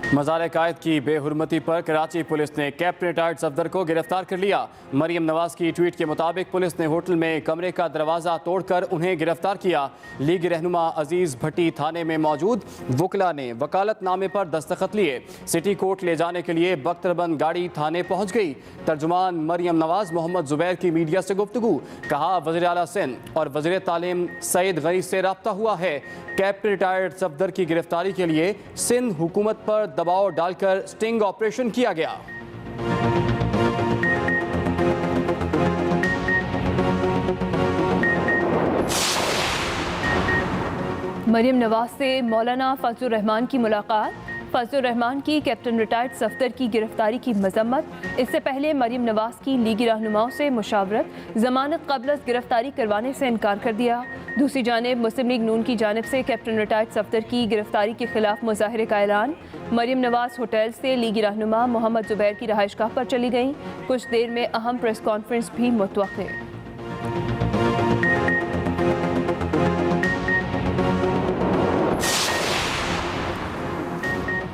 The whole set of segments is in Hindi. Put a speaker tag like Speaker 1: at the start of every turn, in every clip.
Speaker 1: मज़ार-ए-कायद की बेहुरमती पर कराची पुलिस ने कैप्टन रिटायर्ड सफदर को गिरफ्तार कर लिया। मरियम नवाज की ट्वीट के मुताबिक पुलिस ने होटल में कमरे का दरवाज़ा तोड़कर उन्हें गिरफ्तार किया। लीग रहनुमा अजीज़ भट्टी थाने में मौजूद वकला ने वकालतनामे पर दस्तखत लिए। सिटी कोर्ट ले जाने के लिए बख्तरबंद गाड़ी थाने पहुँच गई। तर्जुमान मरियम नवाज मोहम्मद जुबैर की मीडिया से गुफ्तगू, कहा वज़ीर आला सिंध और वज़ीर तालीम सईद गनी से रब्ता हुआ है। कैप्टन रिटायर्ड सफदर की गिरफ्तारी के लिए सिंध हुकूमत पर दबाव डालकर स्टिंग ऑपरेशन किया गया।
Speaker 2: मरियम नवाज से मौलाना फजलुर रहमान की मुलाकात। फजलुर रहमान की कैप्टन रिटायर्ड सफदर की गिरफ्तारी की मजम्मत। इससे पहले मरियम नवाज की लीगी रहनुमाओं से मुशावरत, जमानत कबल गिरफ्तारी करवाने से इनकार कर दिया। दूसरी जानिब मुस्लिम लीग नून की जानिब से कैप्टन रिटायर्ड सफदर की गिरफ्तारी के खिलाफ मुजाहरे का ऐलान। मरियम नवाज होटल से लीगी रहनुमा मोहम्मद जुबैर की रहायशगाह पर चली गईं। कुछ देर में अहम प्रेस कॉन्फ्रेंस भी मुतवक्किल।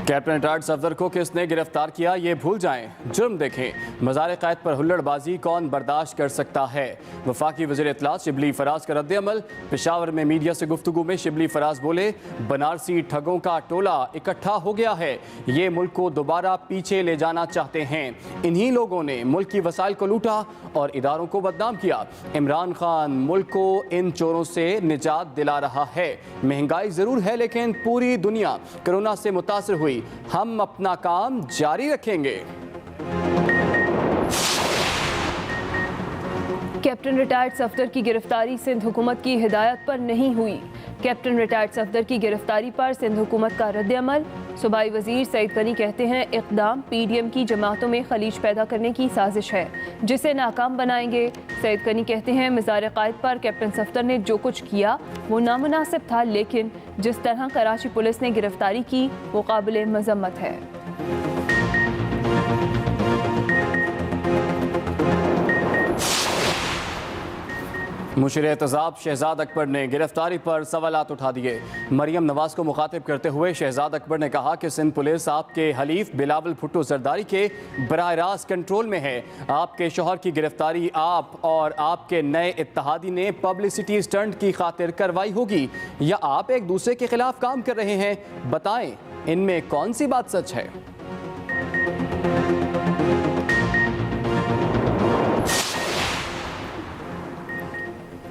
Speaker 1: कैप्टन रिटायर्ड सफदर को किसने गिरफ्तार किया ये भूल जाएं, जुर्म देखें। मज़ार-ए-कायद पर हुल्लड़बाजी कौन बर्दाश्त कर सकता है। वफाकी वज़ीर इत्तलात शिबली फराज का रद्द-ए-अमल। पेशावर में मीडिया से गुफ्तगू में शिबली फराज बोले, बनारसी ठगों का टोला इकट्ठा हो गया है। ये मुल्क को दोबारा पीछे ले जाना चाहते हैं। इन्हीं लोगों ने मुल्क की वसाइल को लूटा और इदारों को बदनाम किया। इमरान खान मुल्क को इन चोरों से निजात दिला रहा है। महंगाई ज़रूर है लेकिन पूरी दुनिया कोरोना से मुतासर हुई। हम अपना काम जारी रखेंगे।
Speaker 2: कैप्टन रिटायर्ड सफदर की गिरफ्तारी सिंध हुकूमत की हिदायत पर नहीं हुई। कैप्टन रिटायर्ड सफदर की गिरफ्तारी पर सिंध हुकूमत का रद्द-ए-अमल। सूबाई वजीर सईद गनी कहते हैं इक़दाम पीडीएम की जमातों में खलीज पैदा करने की साजिश है जिसे नाकाम बनाएंगे। सईद गनी कहते हैं मज़ार-ए-कायद पर कैप्टन सफदर ने जो कुछ किया वो नामुनासिब था, लेकिन जिस तरह कराची पुलिस ने गिरफ्तारी की वो काबिल मज़म्मत है।
Speaker 1: मुशीर एहतजाब शहजाद अकबर ने गिरफ्तारी पर सवालात उठा दिए। मरियम नवाज को मुखातिब करते हुए शहजाद अकबर ने कहा कि सिंध पुलिस आपके हलीफ बिलावल भुट्टो जरदारी के बराह रास्त कंट्रोल में है। आपके शौहर की गिरफ्तारी आप और आपके नए इत्तेहादी ने पब्लिसिटी स्टंट की खातिर करवाई होगी या आप एक दूसरे के खिलाफ काम कर रहे हैं। बताएं इनमें कौन सी बात सच है।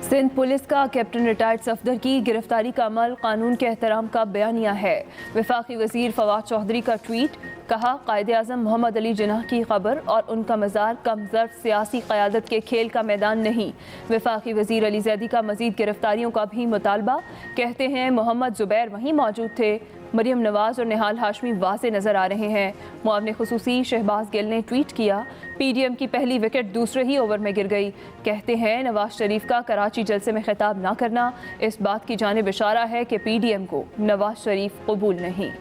Speaker 2: सिंध पुलिस का कैप्टन रिटायर्ड सफदर की गिरफ्तारी का अमल कानून के एहतराम का बयानिया है। वफाकी वजीर फवाद चौधरी का ट्वीट, कहा कायदे-आज़म मोहम्मद अली जिन्ना की खबर और उनका मज़ार कमज़र्फ सियासी क़यादत के खेल का मैदान नहीं। वफाकी वजीर अली जैदी का मज़ीद गिरफ्तारियों का भी मुतालबा। कहते हैं मोहम्मद जुबैर वहीं मौजूद थे। मरियम नवाज और निहाल हाशमी वाज़े नज़र आ रहे हैं। मुआवने खुसूसी शहबाज गिल ने ट्वीट किया, पीडीएम की पहली विकेट दूसरे ही ओवर में गिर गई। कहते हैं नवाज शरीफ का कराची जलसे में खिताब ना करना इस बात की जानिब इशारा है कि पीडीएम को नवाज शरीफ कबूल नहीं।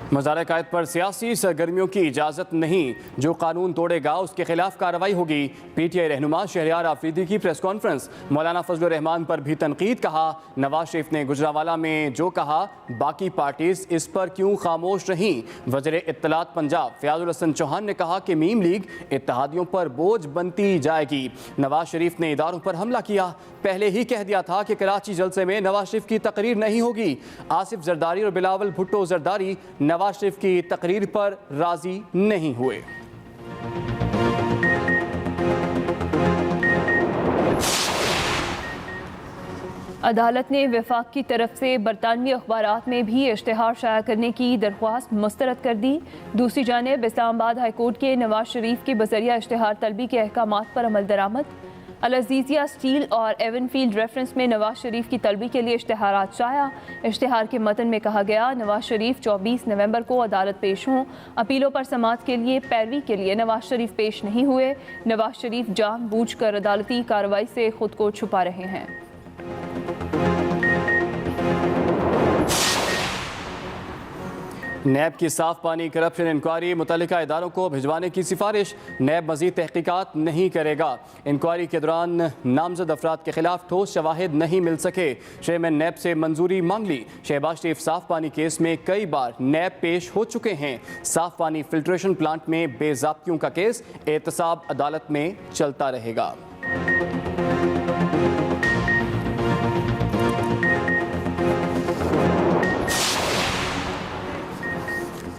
Speaker 1: मज़ार-ए-कायद पर सियासी सरगर्मियों की इजाज़त नहीं, जो कानून तोड़ेगा उसके खिलाफ कार्रवाई होगी। पीटीआई रहनुमा शहरियार आफरीदी की प्रेस कॉन्फ्रेंस। मौलाना फजलुर रहमान पर भी तनकीद, कहा नवाज शरीफ ने गुजरावाला में जो कहा बाकी पार्टीज इस पर क्यों खामोश रहीं। वज़ीर इत्तलात पंजाब फयाजुल हसन चौहान ने कहा कि मीम लीग इत्तेहादियों पर बोझ बनती जाएगी। नवाज शरीफ ने इदारों पर हमला किया, पहले ही कह दिया था कि कराची जलसे में नवाज शरीफ की तकरीर नहीं होगी। आसिफ जरदारी और बिलावल भुट्टो जरदारी नवाज शरीफ की तकरीर पर राजी नहीं हुए।
Speaker 2: अदालत ने वफाक की तरफ से बरतानवी अखबारात में भी इश्तिहार शाया करने की दरख्वास्त मुस्तरद कर दी। दूसरी जानिब इस्लामाबाद हाईकोर्ट के नवाज शरीफ के बजरिया इश्तिहार तलबी के अहकामात पर अमल दरामद। अल-अज़ीज़िया स्टील और एवनफील्ड रेफरेंस में नवाज शरीफ की तलबी के लिए इश्तिहारात शाया। इश्तिहार के मतन में कहा गया, नवाज शरीफ 24 नवंबर को अदालत पेश हों। अपीलों पर समाअत के लिए पैरवी के लिए नवाज शरीफ पेश नहीं हुए। नवाज शरीफ जानबूझकर अदालती कार्रवाई से खुद को छुपा रहे हैं।
Speaker 1: नैब की साफ पानी करप्शन इंक्वायरी मुतल्लिका इदारों को भिजवाने की सिफारिश। नैब मजीद तहकीकात नहीं करेगा। इंक्वायरी के दौरान नामजद अफराद के खिलाफ ठोस शवाहिद नहीं मिल सके। चेयरमैन नैब से मंजूरी मांग ली। शहबाज शरीफ साफ पानी केस में कई बार नैब पेश हो चुके हैं। साफ पानी फिल्ट्रेशन प्लांट में बेज़ाब्तियों का केस एहतसाब अदालत में चलता रहेगा।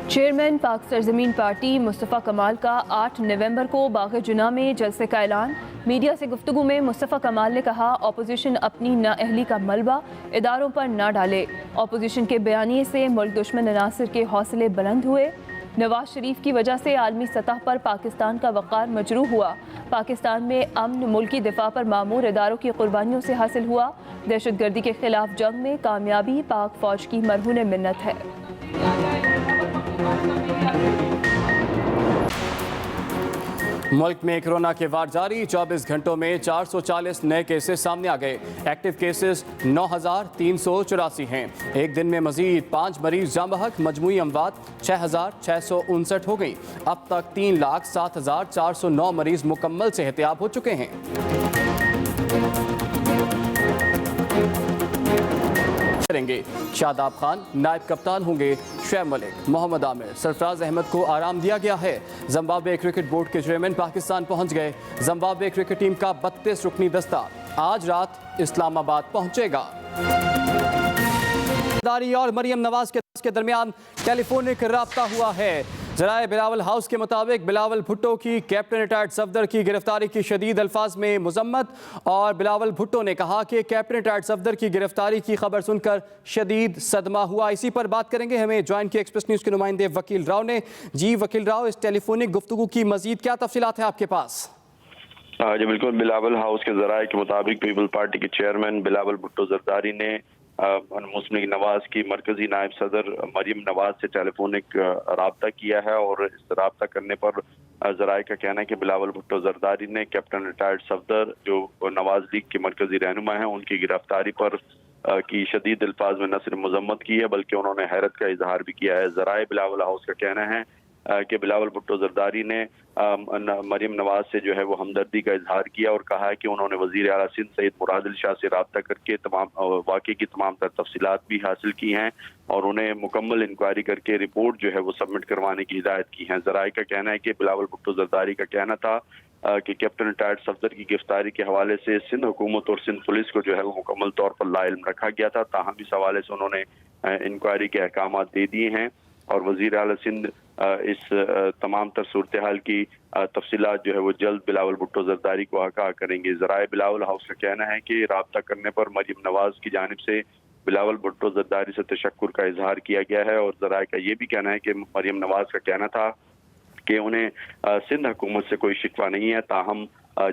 Speaker 2: चेयरमैन पाक सरजमीन पार्टी मुस्तफ़ा कमाल का 8 नवंबर को बाग़-ए-जुना में जलसे का ऐलान। मीडिया से गुफ्तगू में मुस्तफ़ा कमाल ने कहा, अपोजिशन अपनी नाअहली का मलबा इदारों पर ना डाले। अपोजिशन के बयानिए से मुल्क दुश्मन अनासर के हौसले बुलंद हुए। नवाज शरीफ की वजह से आलमी सतह पर पाकिस्तान का वक़ार मजरूह हुआ। पाकिस्तान में अमन मुल्की दिफा पर मामूर इदारों की कुर्बानियों से हासिल हुआ। दहशतगर्दी के खिलाफ जंग में कामयाबी पाक फौज की मरहून मिन्नत है।
Speaker 1: मुल्क में कोरोना के वार जारी। 24 घंटों में 440 नए केसेस सामने आ गए। एक्टिव केसेस 9,384 हैं। एक दिन में मजीद 5 मरीज जाँ बहक। मजमूई अमवात 6,659 हो गई। अब तक 3,07,409 मरीज मुकम्मल सेहतियाब हो चुके हैं। करेंगे शादाब खान, नायब कप्तान होंगे शुएब मलिक, मोहम्मद आमिर, सरफराज अहमद को आराम दिया गया है। जिम्बाब्वे क्रिकेट बोर्ड के चेयरमैन पाकिस्तान पहुंच गए। जिम्बाब्वे क्रिकेट टीम का 32 रुकनी दस्ता आज रात इस्लामाबाद पहुंचेगा। और मरियम नवाज के दरमियान टेलीफोनिक राब्ता हुआ है। ज़राए बिलावल हाउस के मुताबिक बिलावल भुट्टो की कैप्टन रिटायर्ड सफदर की गिरफ्तारी की शदीद अल्फाज में मुजम्मत। और बिलावल भुट्टो ने कहा कि कैप्टन रिटायर्ड सफदर की गिरफ्तारी की खबर सुनकर शदीद सदमा हुआ। इसी पर बात करेंगे। हमें ज्वाइन किया एक्सप्रेस न्यूज़ के नुमाइंदे वकील राव ने। जी वकील राव, इस टेलीफोनिक गुफ्तगू की मजीद क्या तफसीलात है आपके पास?
Speaker 3: जी बिल्कुल, बिलावल हाउस के ज़राए के मुताबिक पीपल पार्टी के चेयरमैन बिलावल भुट्टो जरदारी ने मुस्लिम नवाज की मरकजी नायब सदर मरियम नवाज से टेलीफोनिक राब्ता किया है। और इस राब्ता करने पर ज़राए का कहना है कि बिलावल भुट्टो जरदारी ने कैप्टन रिटायर्ड सफदर जो नवाज लीग के मरकजी रहनुमा हैं उनकी गिरफ्तारी पर की शदीद अल्फाज में न सिर्फ मजम्मत की है बल्कि उन्होंने हैरत का इजहार भी किया है। ज़राए बिलावल हाउस का कहना है कि बिलावल भुट्टो जरदारी ने मरियम नवाज से जो है वो हमदर्दी का इजहार किया और कहा है कि उन्होंने वज़ीर आला सिंध सैयद मुरादिल शाह से रब्ता करके तमाम वाक़े की तमाम तर तफसीलात भी हासिल की हैं और उन्हें मुकम्मल इंक्वायरी करके रिपोर्ट जो है वो सबमिट करवाने की हिदायत की है। ज़राए का कहना है कि बिलावल भुट्टो जरदारी का कहना था कि कैप्टन रिटायर्ड सफदर की गिरफ्तारी के हवाले से सिंध हुकूमत और सिंध पुलिस को जो है वो मुकम्मल तौर पर लाइल्म रखा गया था। ताहम इस हवाले से उन्होंने इंक्वायरी के अहकाम दे दिए हैं और वज़ीर आला सिंध इस तमाम तर सूरत हाल की तफसीलात जो है वो जल्द बिलावल भुट्टो जरदारी को आगाह करेंगे। ज़राए बिलावल हाउस का कहना है कि राब्ता करने पर मरियम नवाज की जानिब से बिलावल भुट्टो जरदारी से तशक्कुर का इजहार किया गया है। और ज़राए का ये भी कहना है कि मरियम नवाज का कहना था कि उन्हें सिंध हुकूमत से कोई शिकवा नहीं है। ताहम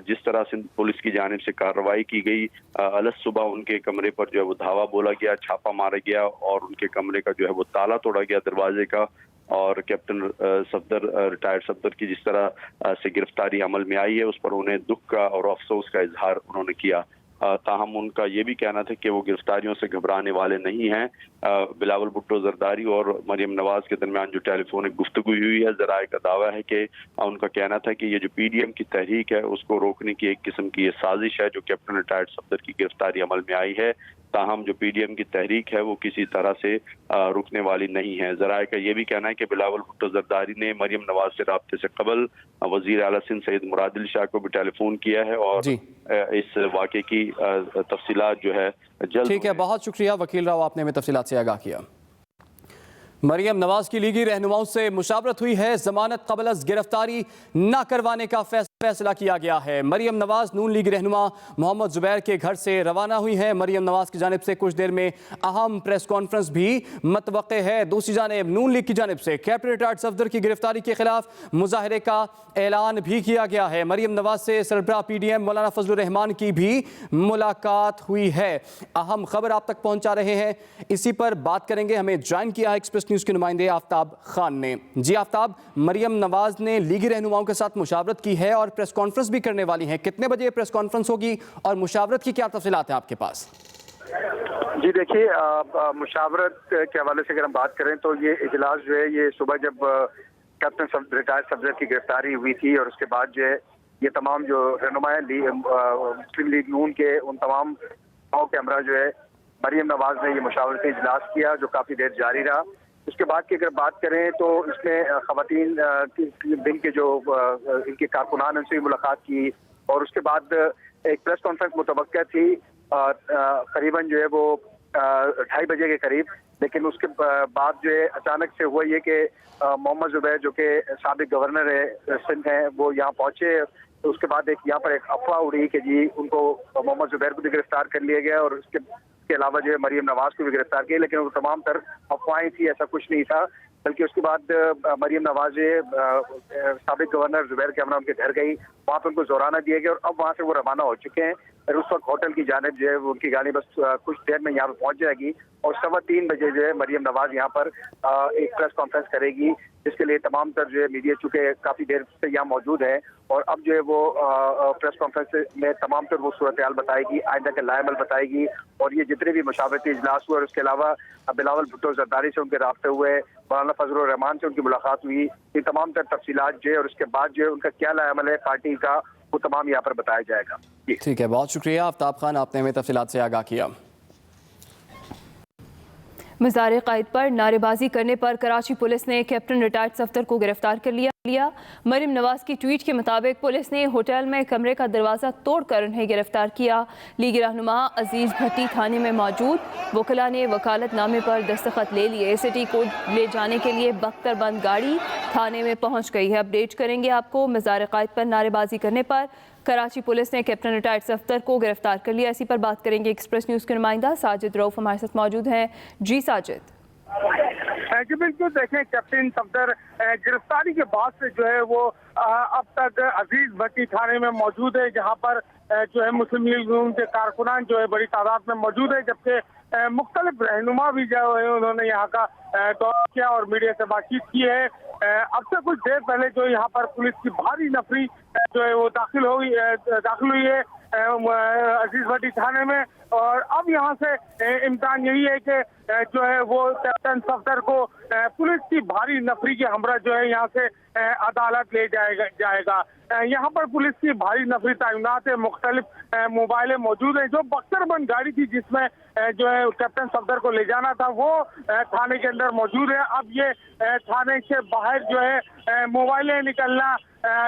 Speaker 3: जिस तरह सिंध पुलिस की जानिब से कार्रवाई की गई, अलस सुबह उनके कमरे पर जो है वो धावा बोला गया, छापा मारा गया और उनके कमरे का जो है वो ताला तोड़ा गया दरवाजे का। और कैप्टन रिटायर्ड सफदर की जिस तरह से गिरफ्तारी अमल में आई है उस पर उन्हें दुख का और अफसोस का इजहार उन्होंने किया। ताहम उनका ये भी कहना था कि वो गिरफ्तारियों से घबराने वाले नहीं हैं। बिलावल भुट्टो जरदारी और मरियम नवाज के दरमियान जो टेलीफोनिक गुफ्तगू हुई है, ज़राए का दावा है कि उनका कहना था कि ये जो PDM की तहरीक है उसको रोकने की एक किस्म की ये साजिश है जो कैप्टन रिटायर्ड सफदर की गिरफ्तारी अमल में आई है। ताहम जो PDM की तहरीक है वो किसी तरह से रुकने वाली नहीं है। ज़राए का ये भी कहना है कि बिलावल भुट्टो जरदारी ने मरियम नवाज से रब्ते से कबल वज़ीर आला सिंध सैयद मुरादिल शाह को भी टेलीफोन किया है और इस वाक़े की तफसीलात जो है जल्द। ठीक
Speaker 1: है, बहुत शुक्रिया वकील राव, आपने हमें तफसीलात से आगाह किया। मरियम नवाज की लीगी रहनुमाओं से मुशावरत हुई है। जमानत कबल अज़ गिरफ्तारी न करवाने का फैसला किया गया है। मरियम नवाज नून लीग रहनुमा मोहम्मद जुबैर के घर से रवाना हुई हैं। मरियम नवाज की जानिब से कुछ देर में अहम प्रेस कॉन्फ्रेंस भी मतवक्के है। दूसरी जानिब नून लीग की जानिब से कैप्टन रिटायर्ड सफदर की गिरफ्तारी के खिलाफ मुजाहरे का ऐलान भी किया गया है। मरियम नवाज से सरबराह PDM मौलाना फजल रहमान की भी मुलाकात हुई है। अहम खबर आप तक पहुंचा रहे हैं, इसी पर बात करेंगे। हमें ज्वाइन किया है एक्सप्रेस न्यूज़ के नुमाइंदे आफ्ताब खान ने। जी आफ्ताब, मरियम नवाज ने लीगी रहनुमाओं के साथ मुशावरत की है और प्रेस कॉन्फ्रेंस भी करने वाली हैं। कितने बजे प्रेस कॉन्फ्रेंस होगी और मुशावरत की क्या तफसीलात है आपके पास?
Speaker 4: जी देखिए, मुशावरत के हवाले से अगर हम बात करें तो ये इजलास जो है ये सुबह जब कैप्टन रिटायर्ड सफदर की गिरफ्तारी हुई थी और उसके बाद जो है ये तमाम जो रहनुमा मुस्लिम लीग नून के उन तमाम के हमरा जो है मरियम नवाज ने ये मुशावरती इजलास किया जो काफ़ी देर जारी रहा। उसके बाद की अगर बात करें तो इसमें ख़वातीन दिन के जो इनके कारकुनान उनसे मुलाकात की और उसके बाद एक प्रेस कॉन्फ्रेंस मुतवक्का थी करीबन जो है वो 2:30 बजे के करीब, लेकिन उसके बाद जो है अचानक से हुआ ये कि मोहम्मद जुबैर जो कि साबिक गवर्नर है सिंध हैं वो यहाँ पहुंचे। तो उसके बाद यहाँ पर एक अफवाह उड़ी कि जी उनको मोहम्मद जुबैर को भी गिरफ्तार कर लिया गया और उसके अलावा जो है मरियम नवाज को भी गिरफ्तार किया, लेकिन वो तमाम तर अफवाहें थी, ऐसा कुछ नहीं था। बल्कि उसके बाद मरियम नवाज साबिक गवर्नर जुबैर के हमरा उनके घर गई, वहाँ पर उनको जोराना दिया गया और अब वहाँ से वो रवाना हो चुके हैं और उस वक्त होटल की जानिब जो है वो उनकी गाड़ी बस कुछ देर में यहाँ पर पहुँच जाएगी और 3:15 बजे जो है मरियम नवाज यहाँ पर एक प्रेस कॉन्फ्रेंस करेगी, जिसके लिए तमाम तर जो है मीडिया चूँकि काफ़ी देर से यहाँ मौजूद है और अब जो है वो प्रेस कॉन्फ्रेंस में तमाम तर वो सूरत हाल बताएगी, आइंदा के लाएमल बताएगी और ये जितने भी मशावरती इजलास हुए और उसके अलावा बिलावल भुट्टो जरदारी से उनके राब्ते हुए, मौलाना फजलुर रहमान से उनकी मुलाकात हुई, ये तमाम तर तफसीलात जो है और उसके बाद जो है उनका क्या लाएमल है पार्टी का वो तमाम यहाँ पर बताया जाएगा।
Speaker 1: ठीक है, बहुत शुक्रिया आफ्ताब खान, आपने हमें तफसीलात से आगाह किया।
Speaker 2: मज़ार क़ायद पर नारेबाजी करने पर कराची पुलिस ने कैप्टन रिटायर्ड सफदर को गिरफ्तार कर लिया। मरियम नवाज की ट्वीट के मुताबिक पुलिस ने होटल में कमरे का दरवाज़ा तोड़कर उन्हें गिरफ्तार किया। लीगी रहनुमा अजीज भट्टी थाने में मौजूद वकला ने वकालतनामे पर दस्तखत ले लिए। सिटी को ले जाने के लिए बख्तरबंद गाड़ी थाने में पहुंच गई है। अपडेट करेंगे आपको। मज़ार क़ायद पर नारेबाजी करने पर कराची पुलिस ने कैप्टन रिटायर्ड सफदर को गिरफ्तार कर लिया। इसी पर बात करेंगे एक्सप्रेस न्यूज़ के नुमाइंदा साजिद रऊफ हमारे साथ मौजूद हैं। जी साजिद।
Speaker 5: जी बिल्कुल, देखें कैप्टन सफदर गिरफ्तारी के बाद से जो है वो अब तक अजीज भट्टी थाने में मौजूद है, जहां पर जो है मुस्लिम लीग नून के कारकुनान जो है बड़ी तादाद में मौजूद है, जबकि मुख्तलिफ रहनुमा भी जो है उन्होंने यहाँ का दौरा किया और मीडिया से बातचीत की है। अब से कुछ देर पहले जो यहाँ पर पुलिस की भारी नफरी जो है वो दाखिल हुई है अजीज भट्टी थाने में और अब यहाँ से इम्तिहान यही है कि जो है वो कैप्टन सफदर को पुलिस की भारी नफरी के हमरा जो है यहाँ से अदालत ले जाएगा। यहाँ पर पुलिस की भारी नफरी तैनात है, मुख्तलिफ मोबाइलें मौजूद हैं। जो बख्तरबंद गाड़ी थी जिसमें जो है कैप्टन सफदर को ले जाना था वो थाने के अंदर मौजूद है। अब ये थाने से बाहर जो है मोबाइलें निकलना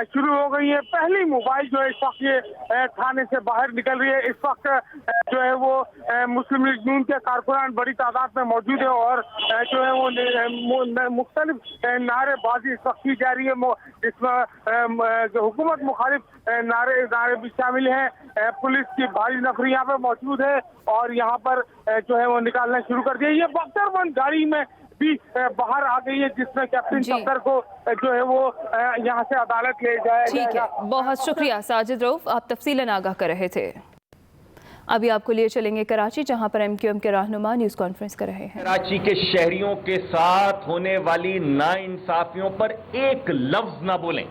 Speaker 5: शुरू हो गई है। पहली मोबाइल जो है इस वक्त ये थाने से बाहर निकल रही है। इस वक्त जो है वो मुस्लिम लीग नून के कारकुनान बड़ी तादाद में मौजूद है और जो है वो मुख्तलिफ नारेबाजी इस वक्त की जा रही है, जिसमें जो हुकूमत मुखालिफ नारे भी शामिल हैं। पुलिस की भारी नफरी यहाँ पे मौजूद है और यहाँ पर जो है वो निकालना शुरू कर दिया। ये बख्तरबंद गाड़ी में भी बाहर आ गई है जिसमें कैप्टन सफदर को जो है वो यहाँ से अदालत ले जाया जाएगा।
Speaker 2: ठीक है, बहुत शुक्रिया साजिद रऊफ, आप तफसीलन आगाह कर रहे थे। अभी आपको लिए चलेंगे कराची, जहां पर MQM के रहनुमा न्यूज़ कॉन्फ्रेंस कर रहे हैं।
Speaker 6: कराची के शहरियों के साथ होने वाली नाइंसाफियों पर एक लफ्ज ना बोलें।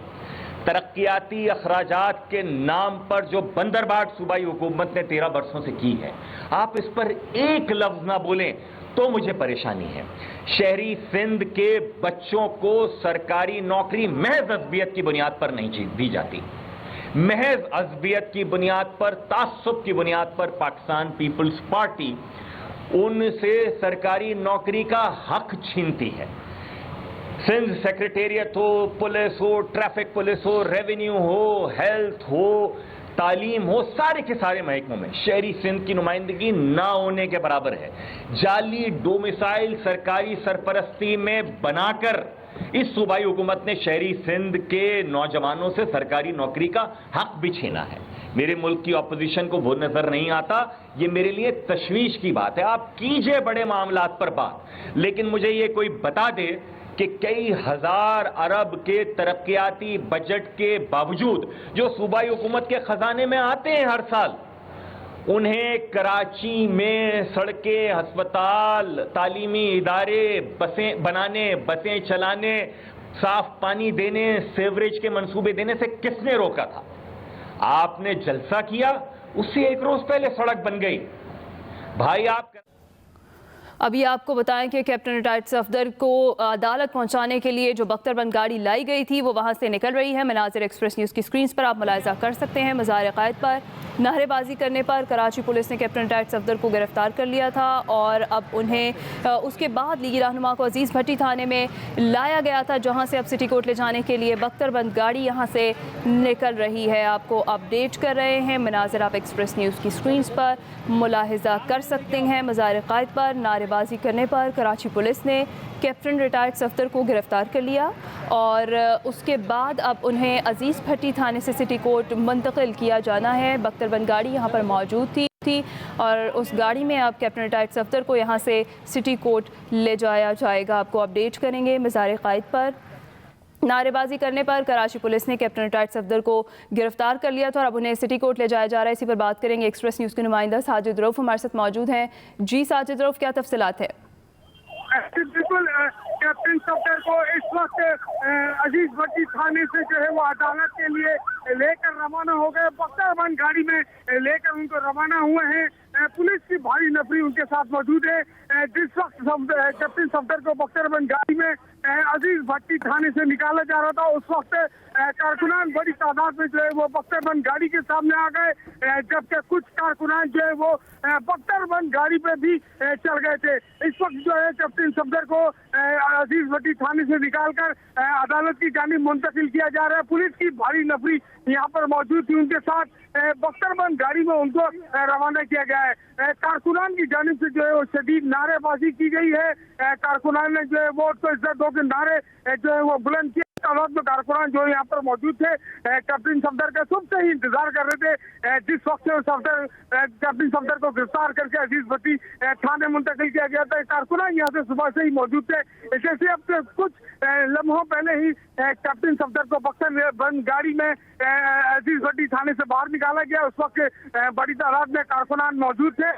Speaker 6: तरक्याती अखराजात के नाम पर जो बंदरबाट सूबाई हुकूमत ने 13 बरसों से की है, आप इस पर एक लफ्ज ना बोलें तो मुझे परेशानी है। शहरी सिंध के बच्चों को सरकारी नौकरी महज अज़बियत की बुनियाद पर नहीं दी जाती। महज अज़बियत की बुनियाद पर, तास्सुब की बुनियाद पर पाकिस्तान पीपल्स पार्टी उनसे सरकारी नौकरी का हक छीनती है। सिंध सेक्रेटेरिएट हो, पुलिस हो, ट्रैफिक पुलिस हो, रेवेन्यू हो, हेल्थ हो, तालीम हो, सारे के सारे महकमों में शहरी सिंध की नुमाइंदगी ना होने के बराबर है। जाली डोमिसाइल सरकारी सरपरस्ती में बनाकर इस सूबाई हुकूमत ने शहरी सिंध के नौजवानों से सरकारी नौकरी का हक भी छीना है। मेरे मुल्क की अपोजिशन को वो नजर नहीं आता, ये मेरे लिए तशवीश की बात है। आप कीजिए बड़े मामलात पर बात, लेकिन मुझे ये कोई बता दे कि कई हजार अरब के तरक्याती बजट के बावजूद जो सूबाई हुकूमत के खजाने में आते हैं हर साल, उन्हें कराची में सड़कें, अस्पताल, तालीमी इदारे बसें बनाने, बसें चलाने, साफ पानी देने, सीवरेज के मंसूबे देने से किसने रोका था? आपने जलसा किया, उससे एक रोज पहले सड़क बन गई। भाई आप
Speaker 2: अभी आपको बताएं कि कैप्टन रिटायर्ड सफदर को अदालत पहुंचाने के लिए जो बख्तरबंद गाड़ी लाई गई थी वो वहां से निकल रही है। मनाजिर एक्सप्रेस न्यूज़ की स्क्रीन पर आप मुलाहिजा कर सकते हैं। मज़ार क़ायद पर नारेबाजी करने पर कराची पुलिस ने कैप्टन रिटायर्ड सफदर को गिरफ्तार कर लिया था और अब उन्हें उसके बाद लीगी रहनुमा को अजीज़ भट्टी थाने में लाया गया था, जहाँ से अब सिटी कोर्ट ले जाने के लिए बख्तरबंद गाड़ी यहाँ से निकल रही है। आपको अपडेट कर रहे हैं। मनाजिर आप एक्सप्रेस न्यूज़ की स्क्रीन पर मुलाहिजा कर सकते हैं। मज़ार क़ायद पर नारेबाजी करने पर कराची पुलिस ने कैप्टन रिटायर्ड सफदर को गिरफ्तार कर लिया और उसके बाद अब उन्हें अजीज़ भट्टी थाने से सिटी कोर्ट मुंतकिल किया जाना है। बख्तरबंद गाड़ी यहाँ पर मौजूद थी और उस गाड़ी में अब कैप्टन रिटायर्ड सफदर को यहाँ से सिटी कोर्ट ले जाया जाएगा। आपको अपडेट करेंगे। मज़ार क़ायद पर नारेबाजी करने पर कराची पुलिस ने कैप्टन रिटायर्ड सफदर को गिरफ्तार कर लिया था और अब उन्हें सिटी कोर्ट ले जाया जा रहा है। इसी पर बात करेंगे। एक्सप्रेस न्यूज़ के नुमाइंदा साजिद रऊफ हमारे साथ मौजूद हैं। जी साजिद रऊफ, क्या तफसीलात है?
Speaker 5: बिल्कुल, कैप्टन सफदर को इस वक्त अजीज भट्टी थाने से जो है वो अदालत के लिए लेकर रवाना हो गए। बख्तरबंद गाड़ी में लेकर उनको रवाना हुए हैं। पुलिस की भारी नफरी उनके साथ मौजूद है। जिस वक्त कैप्टन सफदर को बख्तरबंद गाड़ी में अजीज भट्टी थाने से निकाला जा रहा था, उस वक्त कारकुनान बड़ी तादाद में जो है वो बख्तरबंद गाड़ी के सामने आ गए, जबकि कुछ कारकुनान जो है वो बख्तरबंद गाड़ी पे भी चल गए थे। इस वक्त जो है कैप्टन सफदर को अजीज भट्टी थाने से निकालकर अदालत की जानिब मुंतकिल किया जा रहा है। पुलिस की भारी नफरी यहाँ पर मौजूद थी, उनके साथ बख्तरबंद गाड़ी में उनको रवाना किया गया है। कारकुनान की जानिब से जो है वो शदीद नारेबाजी की गई है। कारकुनान ने जो है वोट को इज्जत दो के नारे जो है वो बुलंद किए। तादाद में कारकुनान जो यहाँ पर मौजूद थे कैप्टन सफदर का सुबह से ही इंतजार कर रहे थे। जिस वक्त कैप्टन सफदर को गिरफ्तार करके अजीज भट्टी थाने मुंतकिल किया गया था, कारकुनान यहाँ से सुबह से ही मौजूद थे। इससे अब कुछ लम्हों पहले ही कैप्टन सफदर को बख्तरबंद गाड़ी में अजीज भट्टी थाने से बाहर निकाला गया। उस वक्त बड़ी तादाद में कारकुनान मौजूद थे।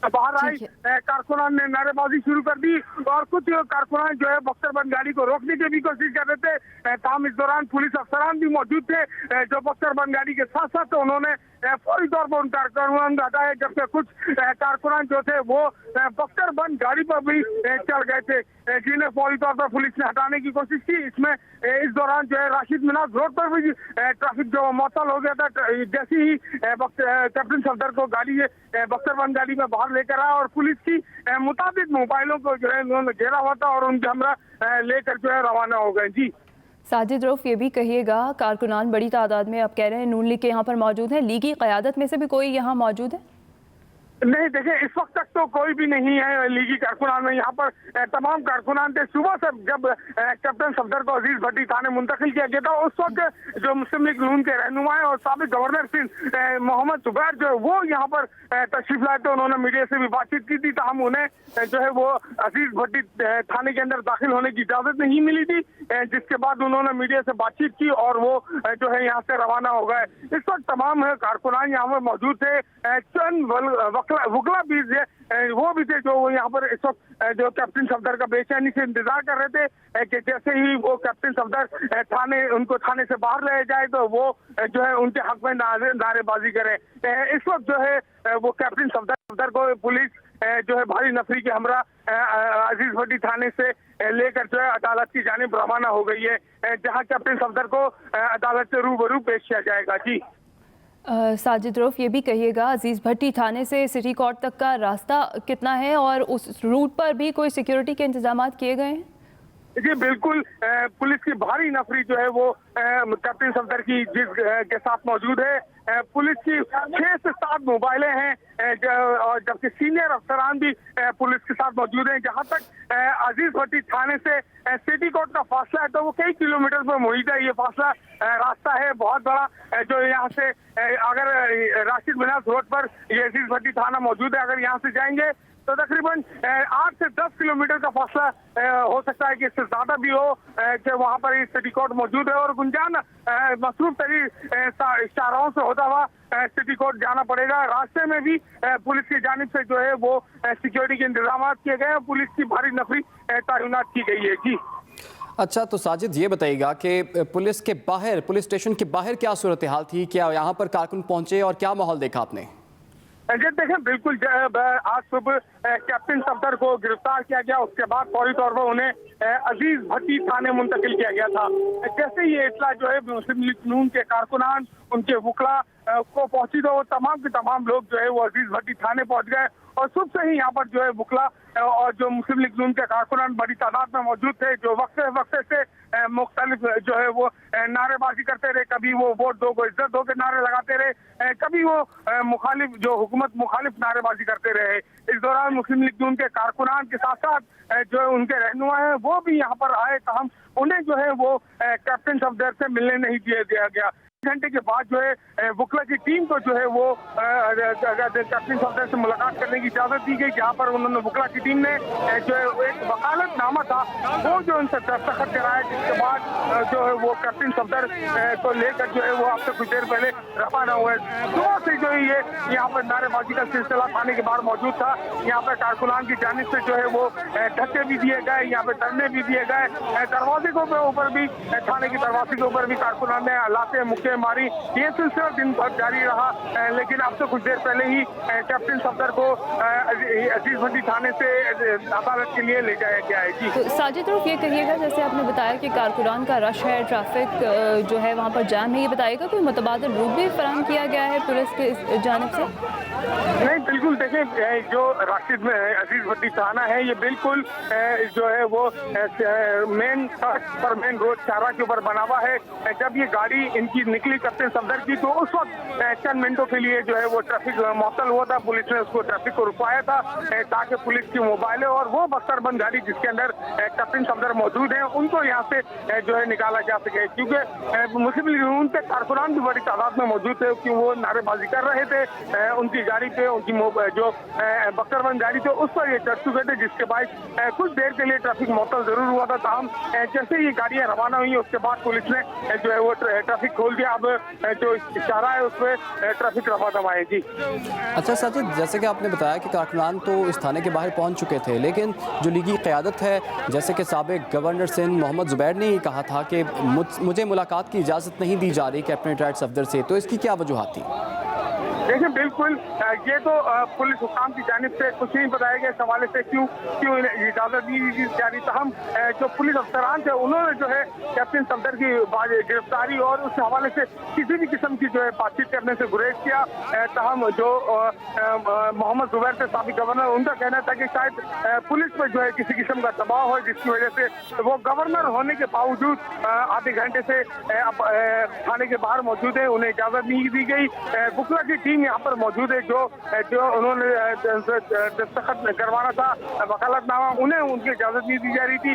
Speaker 5: बाहर आई कारकुनान ने नारेबाजी शुरू कर दी और कुछ कारकुनान जो है बख्तरबंद गाड़ी को रोकने की भी कोशिश कर रहे थे। ताहम इस दौरान पुलिस अफसरान भी मौजूद थे जो बख्तरबंद गाड़ी के साथ साथ उन्होंने फौरी तौर पर उन कारकुनान को हटाया, जबकि कुछ कारकुनान जो थे वो बख्तरबंद गाड़ी पर भी चढ़ गए थे, जिन्हें फौरी तौर पर पुलिस ने हटाने की कोशिश की। इसमें इस दौरान जो है राशिद मिनाज रोड पर भी ट्रैफिक जो मअतल हो गया था। जैसे ही कैप्टन सफदर को गाड़ी बख्तरबंद गाड़ी में बाहर लेकर आया और पुलिस की मुताबिक मोबाइलों को जो है उन्होंने घेरा हुआ था और उनके हमरा लेकर जो है रवाना हो गए। जी
Speaker 2: साजिद रऊफ, ये भी कहिएगा, कारकुनान बड़ी तादाद में आप कह रहे हैं नून लीग के यहाँ पर मौजूद हैं, लीगी क़यादत में से भी कोई यहाँ मौजूद है?
Speaker 5: नहीं, देखिए इस वक्त तक तो कोई भी नहीं है लीगी कारकुनान में। यहाँ पर तमाम कारकुनान थे। सुबह से जब कैप्टन सफदर को अजीज भट्टी थाने मुंतकिल किया गया था, उस वक्त जो मुस्लिम लीग नून के रहनुमा और साबिक गवर्नर सिंध मोहम्मद जुबैर जो है वो यहाँ पर तशरीफ लाए थे। उन्होंने मीडिया से भी बातचीत की थी, ताहम उन्हें जो है वो अजीज भट्टी थाने के अंदर दाखिल होने की इजाजत नहीं मिली थी, जिसके बाद उन्होंने मीडिया से बातचीत की और वो जो है यहाँ से रवाना हो गए। इस वक्त तमाम कारकुनान यहाँ पर मौजूद थे। चंद वकला भी वो भी थे जो यहाँ पर इस वक्त जो कैप्टन सफदर का बेचैनी से इंतजार कर रहे थे कि जैसे ही वो कैप्टन सफदर उनको थाने से बाहर ले जाए तो वो जो है उनके हक में नारेबाजी करें। इस वक्त जो है वो कैप्टन सफदर को पुलिस जो है भारी नफरी के हमरा अजीज भट्टी थाने से लेकर जो है अदालत की जानिब रवाना हो गई है, जहाँ कैप्टन सफदर को अदालत से रूबरू पेश किया जाएगा। जी
Speaker 2: साजिद रऊफ, ये भी कहिएगा, अजीज भट्टी थाने से सिटी कोर्ट तक का रास्ता कितना है और उस रूट पर भी कोई सिक्योरिटी के इंतजाम किए गए हैं?
Speaker 5: जी बिल्कुल, पुलिस की भारी नफरी जो है वो कैप्टन सफदर की के साथ मौजूद है। पुलिस की 6 से 7 मोबाइलें हैं और जबकि सीनियर अफसरान भी पुलिस के साथ मौजूद हैं। जहां तक अजीज भट्टी थाने से सिटी कोर्ट का फासला है तो वो कई किलोमीटर पर मुहित है। ये फासला रास्ता है बहुत बड़ा जो यहाँ से अगर राशिद मिनाज रोड पर ये अजीज भट्टी थाना मौजूद है, अगर यहाँ से जाएंगे तो तकरीबन 8 से 10 किलोमीटर का फासला हो सकता है कि इससे ज्यादा भी हो कि वहाँ पर सिटी कोर्ट मौजूद है और गुंजान मसरूफ तरीन शाहराहों से होता हुआ सिटी कोर्ट जाना पड़ेगा। रास्ते में भी पुलिस की जानिब से जो है वो सिक्योरिटी के इंतजाम किए गए हैं, पुलिस की भारी नफरी तैनात की गई है। जी
Speaker 1: अच्छा, तो साजिद ये बताइएगा कि पुलिस के बाहर, पुलिस स्टेशन के बाहर क्या सूरत हाल थी, क्या यहाँ पर कारकुन पहुंचे और क्या माहौल देखा आपने?
Speaker 5: जी देखें, बिल्कुल आज सुबह कैप्टन सफदर को गिरफ्तार किया गया। उसके बाद फौरी तौर पर उन्हें अजीज भट्टी थाने मुंतकिल किया गया था। जैसे ये इतला जो है मुस्लिम लीग नून के कारकुनान, उनके वकला को पहुंची तो वो तमाम के तमाम लोग जो है वो अजीज भट्टी थाने पहुंच गए और सुबह से ही यहाँ पर जो है वकला और जो मुस्लिम लीग नून के कारकुनान बड़ी तादाद में मौजूद थे, जो वक्फे से मुख्तलिफ जो है वो नारेबाजी करते रहे। कभी वो वोट दो को इज्जत दो के नारे लगाते रहे, कभी वो मुखालिफ जो हुकूमत मुखालिफ नारेबाजी करते रहे। इस दौरान मुस्लिम लीग नून के कारकुनान के साथ साथ जो उनके रहनुमा है वो भी यहाँ पर आए, तहम उन्हें जो है वो कैप्टन सफदर से मिलने नहीं दिया गया। घंटे के बाद जो है वकला की टीम को जो है वो कैप्टन सफदर से मुलाकात करने की इजाजत दी गई, जहाँ पर उन्होंने वकला की टीम ने जो है एक वकालतनामा था वो जो उनसे दस्तखत कराया, जिसके बाद जो है वो कैप्टन सफदर को लेकर जो है वो आपसे कुछ देर पहले रवाना हुए। सुबह से जो है ये यहाँ पर नारेबाजी का सिलसिला थाने के बाहर मौजूद था। यहाँ पर कारकुनान की जानिब से जो है वो धक्के भी दिए गए, यहाँ पे धरने भी दिए गए, दरवाजे के ऊपर भी थाने के दरवाजे के ऊपर भी कारकुनान ने लाते मुक्के मारी। ये सिलसिला दिन भर जारी रहा, लेकिन अब से कुछ देर पहले ही कैप्टन सफदर को अजीज भट्टी थाने से अदालत के लिए ले जाया गया है। जी
Speaker 2: तो साजिद रूफ, ये कहिएगा जैसे आपने बताया कि कारकुनान का रश है, ट्रैफिक जो है वहाँ पर जाम है, ये बताइएगा कोई मुतबादिल रूट भी फराहम किया गया है पुलिस के जानिब से?
Speaker 5: नहीं, बिल्कुल देखें, जो राशिद में अजीज भट्टी थाना है ये बिल्कुल जो है वो मेन सड़क पर मेन रोड चारा के ऊपर बना हुआ है। जब ये गाड़ी इनकी निकली कैप्टन सफदर की तो उस वक्त चंद मिनटों के लिए जो है वो ट्रैफिक मुअत्तल हुआ था। पुलिस ने उसको ट्रैफिक को रुकवाया था ताकि पुलिस की मोबाइलें और वो बख्तरबंद गाड़ी जिसके अंदर कैप्टन सफदर मौजूद है उनको यहाँ से जो है निकाला जा सके, क्योंकि मुस्लिम लीग नून के कारकुनान भी बड़ी तादाद में मौजूद थे कि वो नारेबाजी कर रहे थे। उनकी गाड़ी पे, उनकी जो बख्तरबंद गाड़ी थे उस पर ये चढ़ चुके थे, जिसके बाद कुछ देर के लिए ट्रैफिक मुअत्तल जरूर हुआ था। ताहम जैसे ये गाड़ियाँ रवाना हुई उसके बाद पुलिस ने जो है वो ट्रैफिक खोल दिया। अब जो इशारा है उसमें ट्रैफिक रफा दफा है। जी
Speaker 1: अच्छा साजिद, जैसे कि आपने बताया कि कारकुनान तो इस थाने के बाहर पहुंच चुके थे, लेकिन जो लीगी क़यादत है, जैसे कि साबिक गवर्नर सिंध मोहम्मद ज़ुबैर ने ये कहा था कि मुझे मुलाकात की इजाज़त नहीं दी जा रही कैप्टन रिटायर्ड सफदर से, तो इसकी क्या वजूहात थी?
Speaker 5: देखिए, बिल्कुल ये तो पुलिस हुकाम की जानिब से कुछ नहीं बताया गया इस हवाले से क्यों इजाजत दी जा रही। तहम जो पुलिस अफसरान थे उन्होंने जो है कैप्टन सफदर की गिरफ्तारी और उस हवाले से किसी भी किस्म की जो है बातचीत करने से गुरेज किया। तहम जो मोहम्मद ज़ुबैर थे साबिक गवर्नर, उनका कहना था कि शायद पुलिस पर जो है किसी किस्म का दबाव है, जिसकी वजह से वो गवर्नर होने के बावजूद आधे घंटे से थाने के बाहर मौजूद है, उन्हें इजाजत नहीं दी गई। वकला की टीम यहाँ पर मौजूद है जो उन्होंने दस्तखत करवाना था वकालतनामा, उन्हें उनकी इजाजत नहीं दी जा रही थी।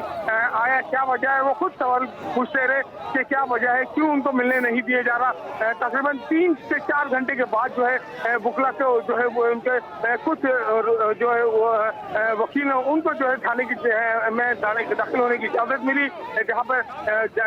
Speaker 5: आया क्या वजह है, वो खुद सवाल पूछते रहे कि क्या वजह है, क्यों उनको मिलने नहीं दिया जा रहा। तकरीबन 3 से 4 घंटे के बाद जो है वकला से जो है वो उनके कुछ जो है वो वकील हैं उनको जो है थाने की में दाखिल होने की इजाजत मिली। जहाँ पर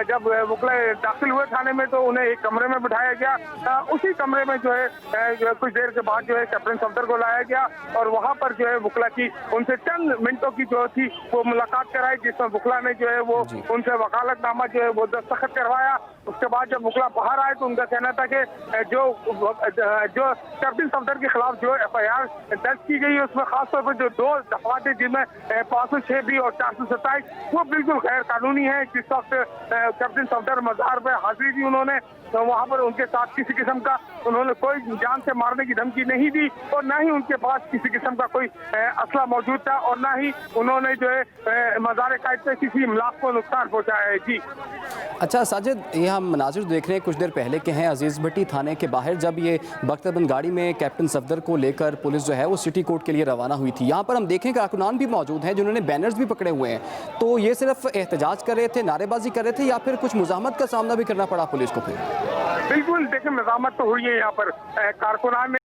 Speaker 5: जब वकला दाखिल हुए थाने में तो उन्हें एक कमरे में बिठाया गया। उसी कमरे में जो है कुछ देर के बाद जो है कैप्टन सफदर को लाया गया और वहां पर जो है वकला की उनसे चंद मिनटों की जो थी वो मुलाकात कराई, जिसमें वकला ने जो है वो उनसे वकालतनामा जो है वो दस्तखत करवाया। उसके बाद जब वकला बाहर आए तो उनका कहना था कि जो कैप्टन सफदर के खिलाफ जो FIR दर्ज की गई है उसमें खासतौर पर जो 2 दफा थे जिनमें 506 भी और 427 वो बिल्कुल गैर कानूनी है। जिस वक्त कैप्टन सफदर मज़ार पर हाजिर थी उन्होंने तो वहाँ पर उनके साथ किसी किस्म का उन्होंने कोई जान से मारने की धमकी नहीं दी और ना ही उनके पास किसी किस्म का कोई असला मौजूद था और ना ही उन्होंने जो है मज़ार कायद पे किसी इमलाक को नुकसान पहुँचाया है। जी
Speaker 1: अच्छा साजिद, ये हम मनाजिर देख रहे हैं कुछ देर पहले के हैं अजीज़ भट्टी थाने के बाहर, जब ये बख्तरबंद गाड़ी में कैप्टन सफदर को लेकर पुलिस जो है वो सिटी कोर्ट के लिए रवाना हुई थी। यहाँ पर हम देखें कारकुनान भी मौजूद हैं जिन्होंने बैनर्स भी पकड़े हुए हैं, तो ये सिर्फ एहतजाज कर रहे थे, नारेबाजी कर रहे थे या फिर कुछ मुज़ाहमत का सामना भी करना पड़ा पुलिस को? फिर
Speaker 5: बिल्कुल देखें, मज़ाहमत तो हुई है यहाँ पर कारकुनान